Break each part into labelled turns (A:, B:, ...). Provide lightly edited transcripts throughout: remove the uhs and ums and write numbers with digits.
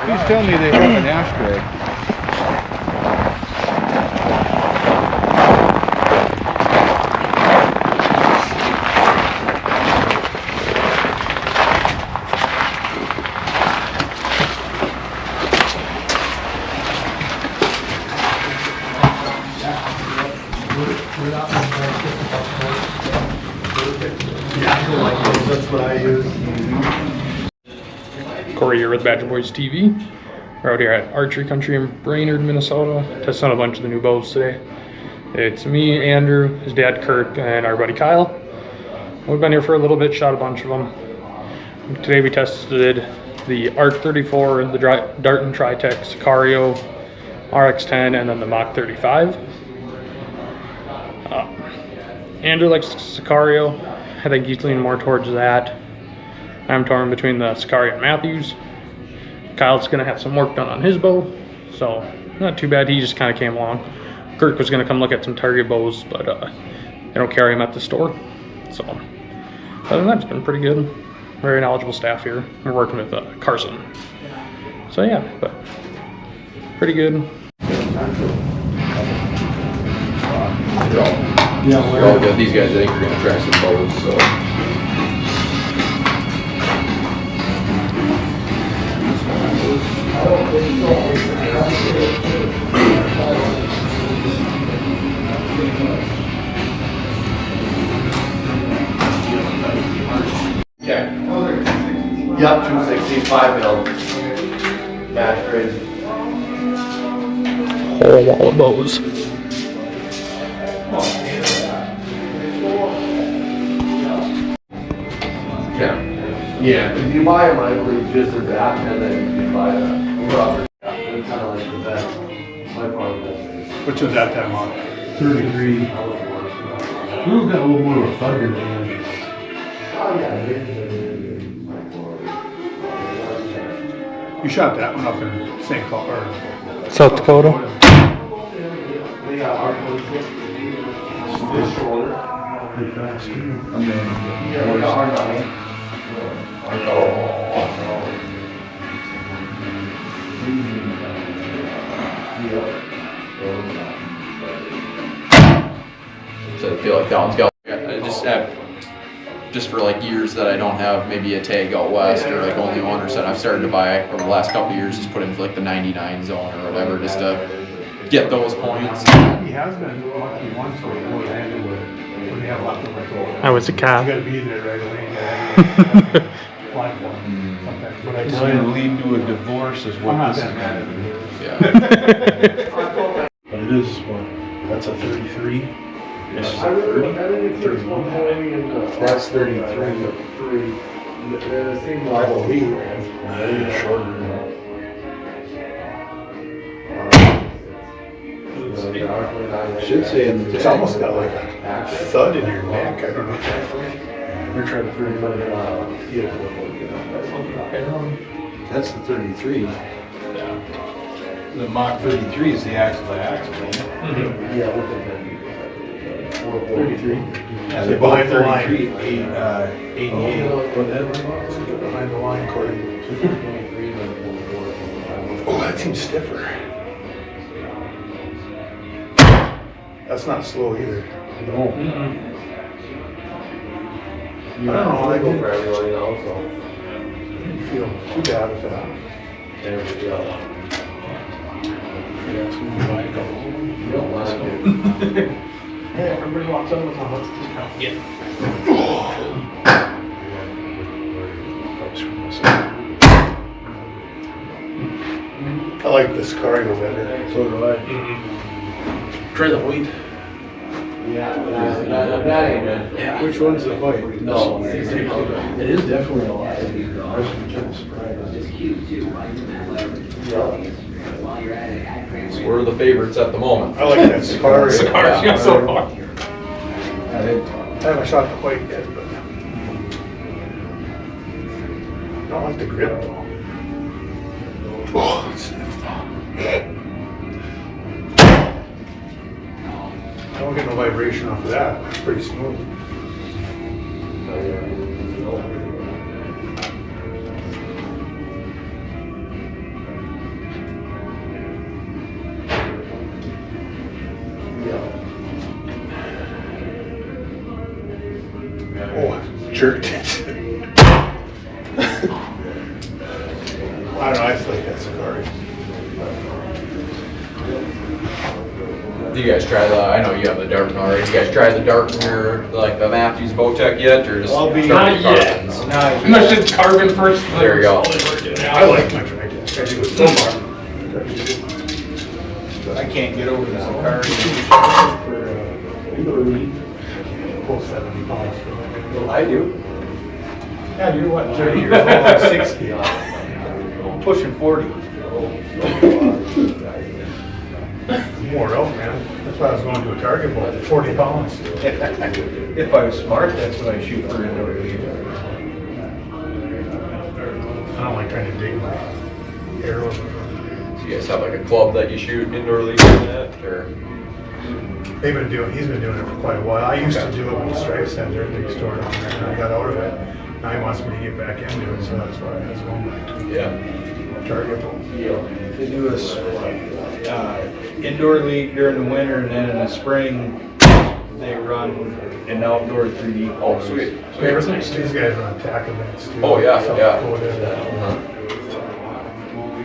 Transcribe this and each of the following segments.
A: He's telling me they have an ashtray.
B: That's what I use.
C: Korey here with Badger Boys TV. We're out here at Archery Country in Brainerd, Minnesota, testing out a bunch of the new bows today. It's me, Andrew, his dad Kirk, and our buddy Kyle. We've been here for a little bit, shot a bunch of them. Today we tested the Arc 34, the Dart and Tritech, Sicario, RX10, and then the Mach 35. Andrew likes Sicario. I think he's leaning more towards that. I'm torn between the Sicario and Matthews. Kyle's gonna have some work done on his bow, so not too bad. He just kind of came along. Kirk was gonna come look at some target bows, but they don't carry them at the store. So other than that, it's been pretty good. Very knowledgeable staff here. We're working with Carson. So yeah, but pretty good.
D: They're all good. These guys, I think, are going to track some bows, so.
B: Okay. Yep, 265 mil. Match grade.
C: Whole wall of bows.
B: Yeah, if you buy them, I believe just as that, and then you can buy the rubber. It's kind of like the best. My farm best.
A: Which was that time on? 33. We've got a little more of a thud than that.
B: Oh, yeah.
A: You shot that one up in St. Paul, or
C: South Dakota.
B: We got our this shoulder.
A: pretty fast.
B: Yeah, we got our nine.
D: So I feel like that one's got, I just have, just for like years that I don't have maybe a tag out west or like only one or something, I've started to buy over the last couple of years, just put in for like the 99 zone or whatever, just to get those points.
A: He has been lucky once where he goes handed with it. When they have leftovers.
C: I was a cat.
A: You gotta be there right away. Fly for him sometimes. But I
E: It's
A: tell
E: gonna
A: you,
E: lead to a divorce is
A: I'm
E: what
A: not
E: this
A: that
E: is.
A: mad at you.
D: Yeah.
E: But it is what? That's a 33? This is a
B: I
E: 30?
B: think it's one going in the.
E: That's 33.
B: The same level he ran.
E: That is shorter. Should say in the
A: It's
E: tag.
A: almost got like a thud in your neck. I don't know.
E: They're trying to figure it out. That's the 33. The Mach 33 is the axle to axle, ain't it?
B: Yeah, look at that.
E: 33.
A: Yeah, they're behind the line.
E: 88.
A: Behind the line, Korey. Oh, that seems stiffer. That's not slow either.
E: No.
B: I don't know, I go for everyone, you know, so.
A: I didn't feel too bad with that.
B: There we go.
A: Yeah, so we can buy a couple.
B: You don't want to do.
C: Hey, everybody walks over with how much discount you get.
A: I like this Sicario better.
E: So do I.
A: Try the white.
B: Yeah, that ain't good.
E: Yeah. Which one's the white?
B: No.
E: It is definitely a lot.
D: So we're the favorites at the moment.
A: I like that Sicario.
D: Sicario so far.
A: I haven't shot the white yet, but I don't like the grip though. Oh, it's stiff. I don't get no vibration off of that. It's pretty smooth. jerked it. I don't know, I just like that Korey.
D: Do you guys try I know you have the Darton already. Do you guys try the Darton or like the Matthews Bowtech yet, or just
E: I'll be-
D: start with
C: Not yet.
D: carbons?
C: Unless it's carbon first.
D: There you go.
A: I like my Tri-Tech. I do it so far.
E: I can't get over the Sakari.
A: Pull 70 pounds for that.
E: I do.
A: Yeah, you're what, 30 years old, I'm 60.
E: I'm pushing 40.
A: More out, man. That's why I was going to a target ball, 40 pounds.
E: If I was smart, that's what I shoot for indoor league.
A: I don't like trying to dig my arrows.
D: Do you guys have like a club that you shoot indoor league at, or?
A: He's been doing it for quite a while. I used to do it with the Stripe Center, big store down there, and I got out of it. Now he wants me to get back into it, so that's why I was going back to
D: Yeah.
A: target ball.
E: They do a indoor league during the winter, and then in the spring, they run an outdoor 3D.
D: Oh, sweet.
A: These guys run tack events too.
D: Oh, yeah,
A: South
D: yeah.
A: Dakota.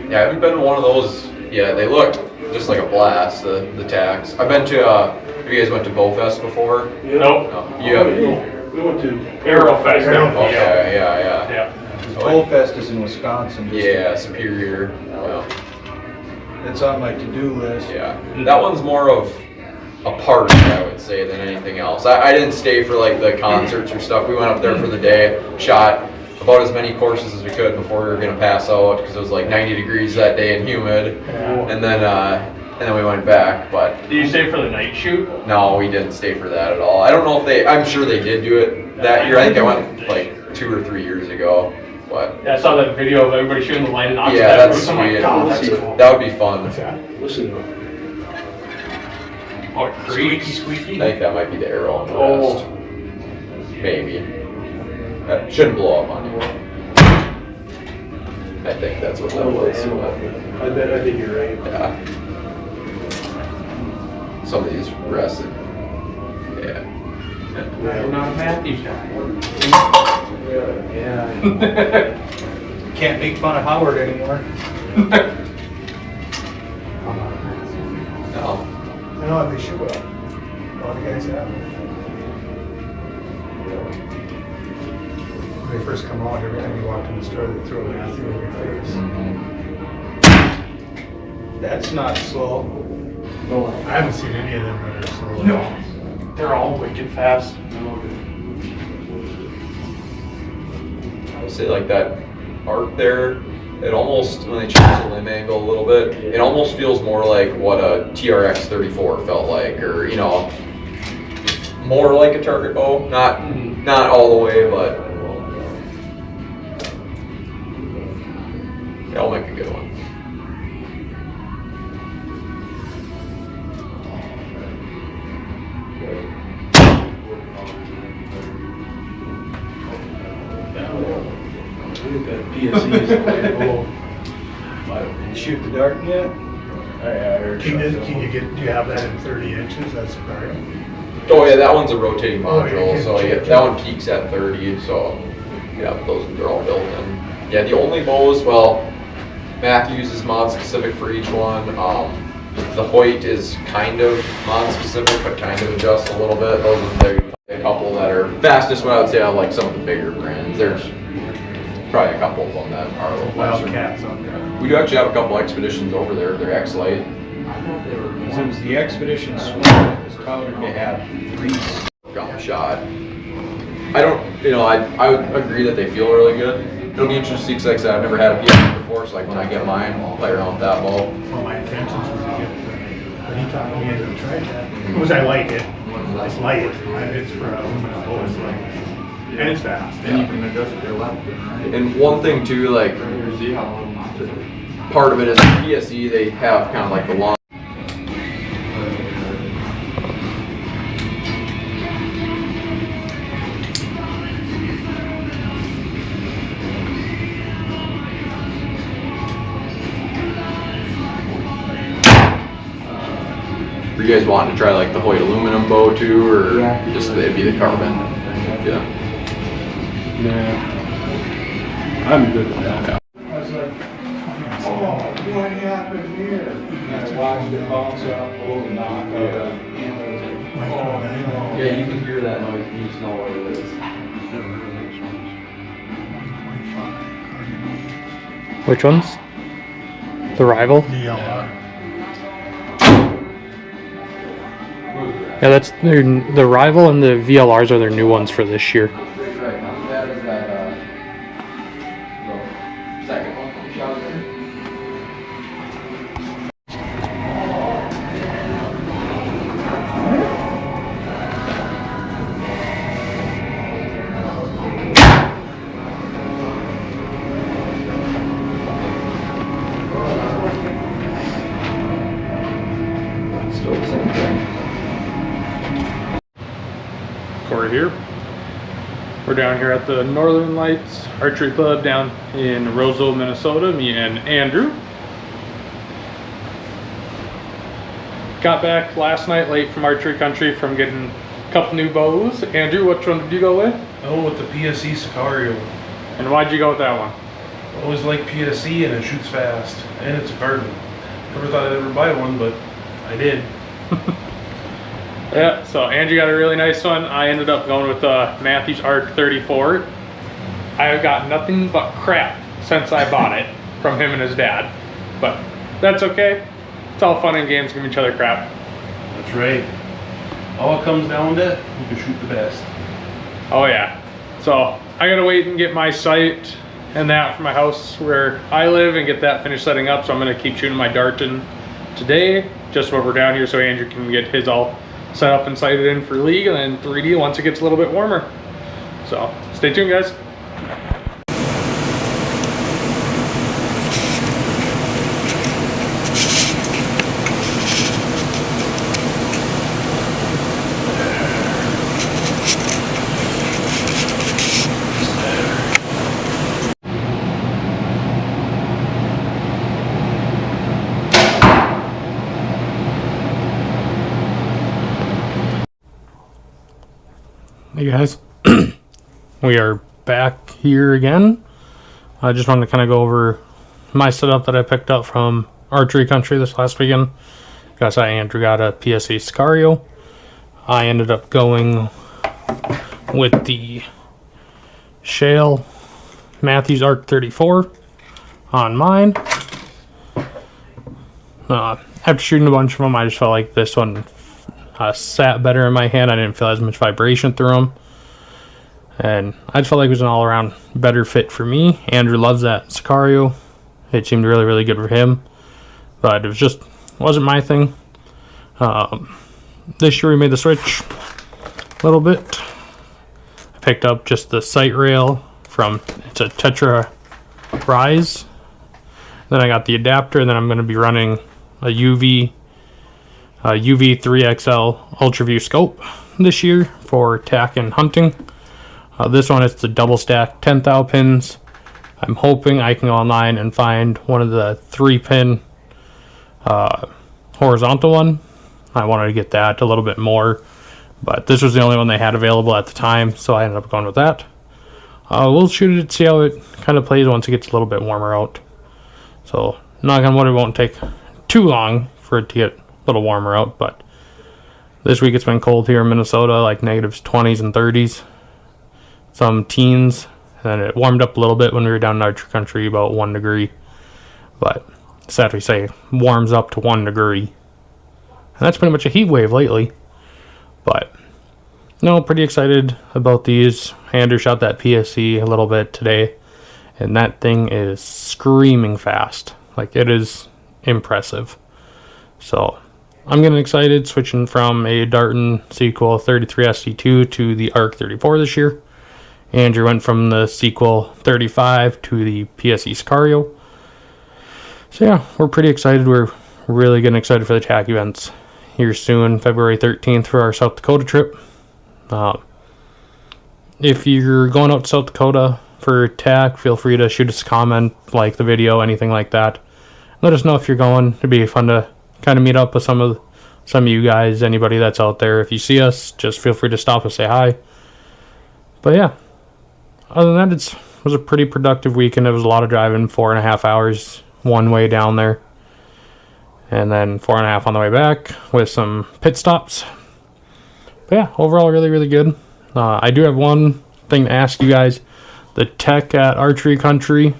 D: Yeah, I haven't been to one of those. Yeah, they look just like a blast. The tacks. I've been to. Have you guys went to Bowfest before?
C: Nope.
D: No. You have.
A: We went to
C: Aerofest.
D: Okay. Yeah.
C: Yeah.
E: Bowfest is in Wisconsin.
D: Yeah, Superior. Yeah.
E: It's on my to-do list.
D: Yeah. That one's more of a party, I would say, than anything else. I didn't stay for like the concerts or stuff. We went up there for the day, shot about as many courses as we could before we were gonna pass out because it was like 90 degrees that day and humid. And then we went back. But
C: Did you stay for the night shoot?
D: no, we didn't stay for that at all. I don't know if I'm sure they did do it that year. I think I went like 2 or 3 years ago. But
C: Yeah, I saw that video of everybody shooting the light and oxygen.
D: yeah, that's
C: Oh my
D: sweet.
C: god, that's cool.
D: That would be fun.
A: What's that? Listen to it.
C: Oh, it creaks. Squeaky.
D: I think that might be the arrow on the
C: Oh.
D: rest. Maybe. That shouldn't blow up on you. I think that's what that was.
A: I think you're right.
D: Yeah. Some of these rests. Yeah.
C: I'm not a Matthews guy.
A: Yeah.
E: Can't make fun of Howard anymore.
D: No.
A: I know they shoot well. All the guys have. When they first come out, every time you walk in the store, they throw Matthew in your face.
E: That's not slow.
A: I haven't seen any of them that are slow.
C: No. They're all wicked fast.
D: I would say like that arc there, it almost, when they change the limb angle a little bit, it almost feels more like what a TRX 34 felt like, or, you know, more like a target bow. Not all the way, but that'll make a good one.
E: Shoot the dart yet?
A: Do you have that in 30 inches? That's correct.
D: Oh yeah, that one's a rotating
A: Oh, you
D: module,
A: can
D: so yeah,
A: change
D: that
A: it.
D: one peaks at 30, so yeah, those are all built in. Yeah, the only bows, well, Matthews is mod specific for each one. The Hoyt is kind of mod specific, but kind of adjusts a little bit. Those are a couple that are fastest. What I would say I like some of the bigger brands. There's probably a couple of them that are a little faster.
A: Wildcats on there.
D: We do actually have a couple expeditions over there. They're X-Lite.
E: Since the expedition swung, it was touted to have 3.
D: Gum shot. I don't, I would agree that they feel really good. It'll be interesting because, like I said, I've never had a PS before, so like when I get mine, I'll play around with that bow.
A: Well, my intentions was to get but he talked me into trying that. Because I like it. It's light. It's for aluminum bow. It's light. And it's fast.
D: And you can adjust it to your left. And one thing too, like part of it is PSE. They have kind of like the long. Are you guys wanting to try like the Hoyt aluminum bow too, or just it'd be the carbon? Yeah.
E: Yeah. I'm good with that.
A: I was like, oh, what happened here?
E: And I watched it bounce off over the knock.
B: Yeah, you can hear that noise, you just know what it is.
C: Which ones? The Rival?
A: DLR.
C: Yeah, that's the Rival and the VLRs are their new ones for this year.
B: Right now, that is that, the second one you shot there. Still the same thing.
C: Korey here. We're down here at the Northern Lights Archery Club down in Roseville, Minnesota. Me and Andrew. Got back last night late from Archery Country from getting a couple new bows. Andrew, which one did you go with?
F: Oh, with the PSE Sicario.
C: And why'd you go with that one?
F: I always like PSE and it shoots fast. And it's a carbon. Never thought I'd ever buy one, but I did.
C: Yeah, so Andrew got a really nice one. I ended up going with Matthews Arc 34. I have got nothing but crap since I bought it from him and his dad. But that's okay. It's all fun and games giving each other crap.
F: That's right. All it comes down to, who can shoot the best.
C: Oh yeah. So I gotta wait and get my sight and that for my house where I live and get that finished setting up. So I'm gonna keep shooting my Darton today, just while we're down here, so Andrew can get his all set up and sighted in for league, and then 3D once it gets a little bit warmer. So stay tuned, guys. Hey guys, we are back here again. I just wanted to kind of go over my setup that I picked up from Archery Country this last weekend. Guys, Andrew got a PSE Sicario. I ended up going with the Shale Matthews Arc 34 on mine. After shooting a bunch of them, I just felt like this one sat better in my hand. I didn't feel as much vibration through them, and I just felt like it was an all-around better fit for me. Andrew loves that Sicario. It seemed really, really good for him, but it wasn't my thing. This year we made the switch a little bit. I picked up just the sight rail from, it's a Tetra Rise. Then I got the adapter, and then I'm going to be running a UV3XL UltraView scope this year for tack and hunting. This one is the double stack 10 thou pins. I'm hoping I can go online and find one of the 3-pin horizontal one. I wanted to get that a little bit more, but this was the only one they had available at the time, so I ended up going with that. We'll shoot it, see how it kind of plays once it gets a little bit warmer out. So knock on wood, it won't take too long for it to get a little warmer out, but this week it's been cold here in Minnesota, like negatives 20s and 30s, some teens, and it warmed up a little bit when we were down in Archery Country, about 1 degree, but sad to say, warms up to 1 degree, and that's pretty much a heat wave lately. But no, pretty excited about these. Andrew shot that PSE a little bit today, and that thing is screaming fast. Like, it is impressive. So I'm getting excited switching from a Darton Sequel 33 SD2 to the Arc 34 this year. Andrew went from the Sequel 35 to the PSE Sicario. So yeah, we're pretty excited. We're really getting excited for the tack events here soon, February 13th for our South Dakota trip. If you're going out to South Dakota for tack, feel free to shoot us a comment, like the video, anything like that. Let us know if you're going. It'd be fun to kind of meet up with some of you guys, anybody that's out there. If you see us, just feel free to stop and say hi. But yeah, other than that, it was a pretty productive weekend. It was a lot of driving, 4.5 hours one way down there, and then 4.5 on the way back with some pit stops. But yeah, overall, really, really good. I do have one thing to ask you guys. The tech at Archery Country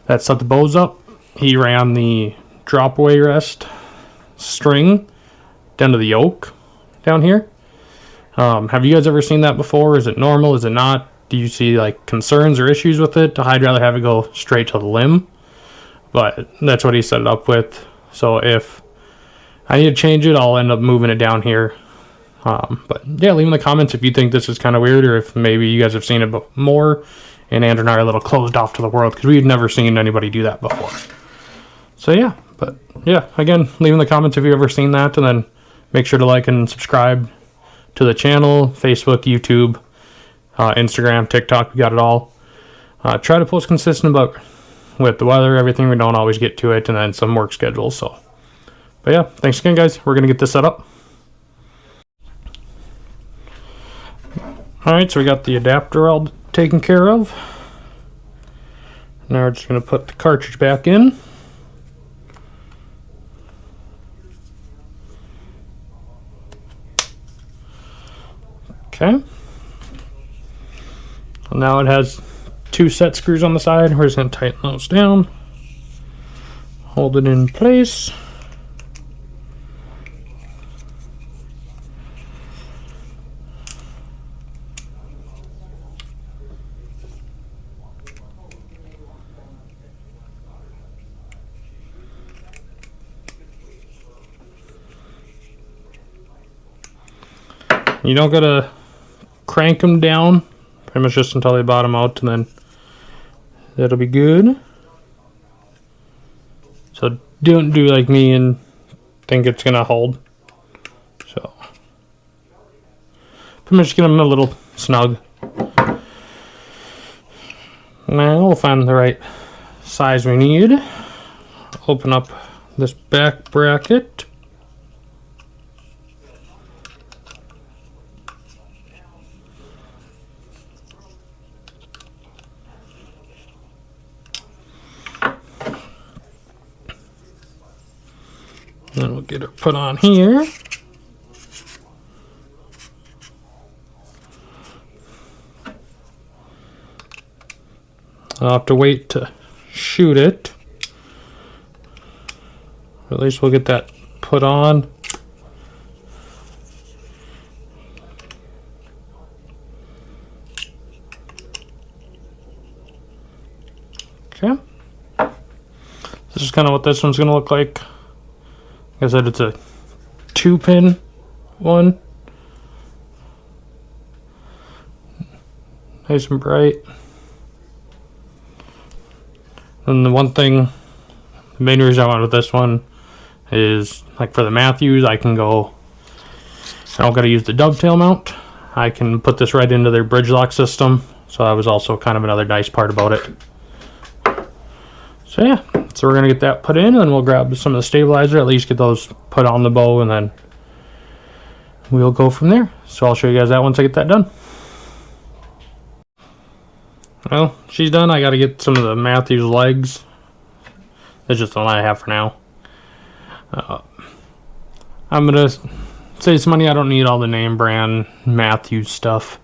C: that set the bows up, he ran the drop away rest string down to the yoke down here. Have you guys ever seen that before? Is it normal? Is it not? Do you see like concerns or issues with it? I'd rather have it go straight to the limb, but that's what he set it up with. So if I need to change it, I'll end up moving it down here. But yeah, leave in the comments if you think this is kind of weird, or if maybe you guys have seen it more and Andrew and I are a little closed off to the world because we've never seen anybody do that before. So yeah, but yeah, again, leave in the comments if you've ever seen that, and then make sure to like and subscribe to the channel, Facebook, YouTube, Instagram, TikTok, we got it all. Try to post consistent, but with the weather, everything, we don't always get to it, and then some work schedules. So, but yeah, thanks again, guys. We're gonna get this set up. All right, so we got the adapter all taken care of. Now we're just gonna put the cartridge back in. Okay. Well, now it has 2 set screws on the side. We're just going to tighten those down. Hold it in place. You don't gotta crank them down, pretty much just until they bottom out, and then that'll be good. So don't do like me and think it's gonna hold. So pretty much get them a little snug. Now we'll find the right size we need. Open up this back bracket. Then we'll get it put on here. I'll have to wait to shoot it. At least we'll get that put on. Okay. This is kind of what this one's going to look like. Like I said, it's a 2-pin one. Nice and bright. And the one thing, the main reason I went with this one is, like for the Matthews, I don't gotta use the dovetail mount. I can put this right into their bridge lock system. So that was also kind of another nice part about it. So yeah, so we're gonna get that put in, and then we'll grab some of the stabilizer, at least get those put on the bow, and then we'll go from there. So I'll show you guys that once I get that done. Well, she's done. I gotta get some of the Matthews legs. That's just the one I have for now. I'm gonna save some money. I don't need all the name brand Matthews stuff.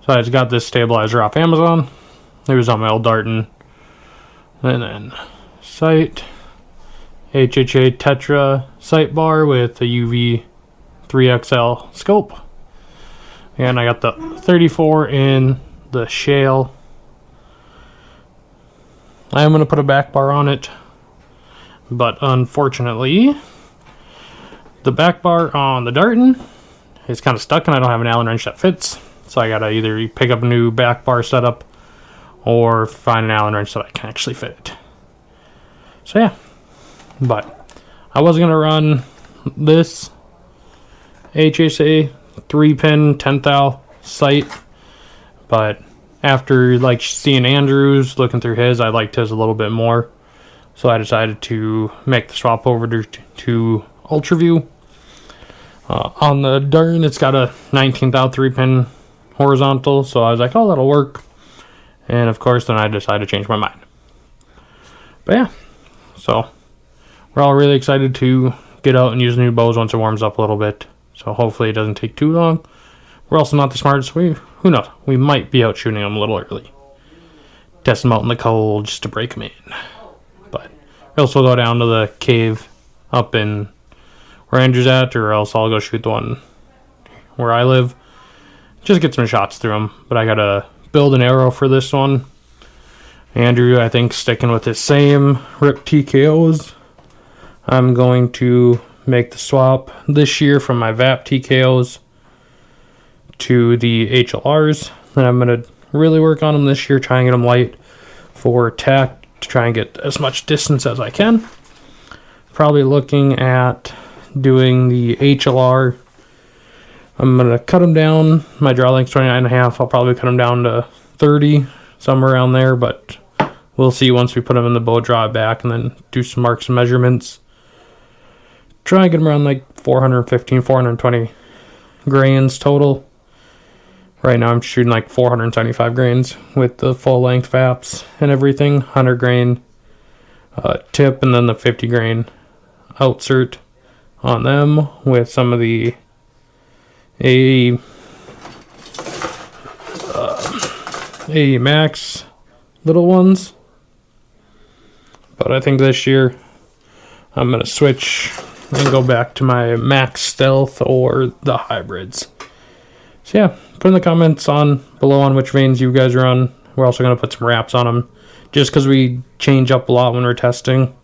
C: So I just got this stabilizer off Amazon. It was on my old Darton. And then sight, HHA Tetra sight bar with a UV 3XL scope. And I got the 34 in the shale. I am going to put a back bar on it, but unfortunately the back bar on the Darton is kind of stuck and I don't have an Allen wrench that fits. So I got to either pick up a new back bar setup or find an Allen wrench that I can actually fit it. So yeah, but I was gonna run this HSA 3-pin 10 thou sight, but after like seeing Andrew's, looking through his, I liked his a little bit more, so I decided to make the swap over to UltraView. On the Darton, it's got a 19 thou 3-pin horizontal, so I was like, oh, that'll work. And of course, then I decided to change my mind. But yeah, so we're all really excited to get out and use new bows once it warms up a little bit. So hopefully it doesn't take too long. We're also not the smartest. Who knows? We might be out shooting them a little early. Test them out in the cold just to break them in. But we also go down to the cave up in where Andrew's at, or else I'll go shoot the one where I live. Just get some shots through them. But I gotta build an arrow for this one. Andrew, I think, sticking with his same RIP TKOs. I'm going to make the swap this year from my VAP TKOs to the HLRs. Then I'm going to really work on them this year, try and get them light for tack to try and get as much distance as I can. Probably looking at doing the HLR. I'm going to cut them down. My draw length's 29.5. I'll probably cut them down to 30, somewhere around there, but we'll see once we put them in the bow, draw it back, and then do some marks and measurements. Try and get them around like 415, 420 grains total. Right now I'm shooting like 475 grains with the full length VAPs and everything. 100 grain tip, and then the 50 grain outsert on them with some of the AE Max little ones. But I think this year I'm going to switch and go back to my Max Stealth or the hybrids. So yeah, put in the comments below on which veins you guys are on. We're also going to put some wraps on them just because we change up a lot when we're testing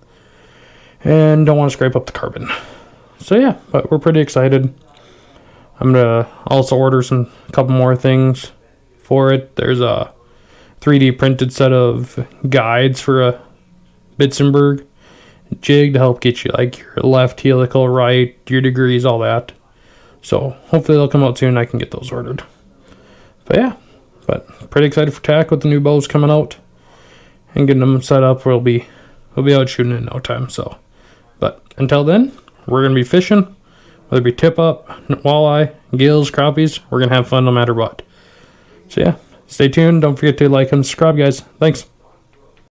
C: and don't want to scrape up the carbon. So yeah, but we're pretty excited. I'm going to also order a couple more things for it. There's a 3D printed set of guides for a Bitzenberg jig to help get you like your left helical, right, your degrees, all that. So hopefully they'll come out soon and I can get those ordered. But yeah, pretty excited for tack with the new bows coming out and getting them set up. We'll be out shooting in no time. So, but until then, we're gonna be fishing, whether it be tip up, walleye, gills, crappies. We're gonna have fun no matter what. So yeah, stay tuned. Don't forget to like and subscribe, guys. Thanks.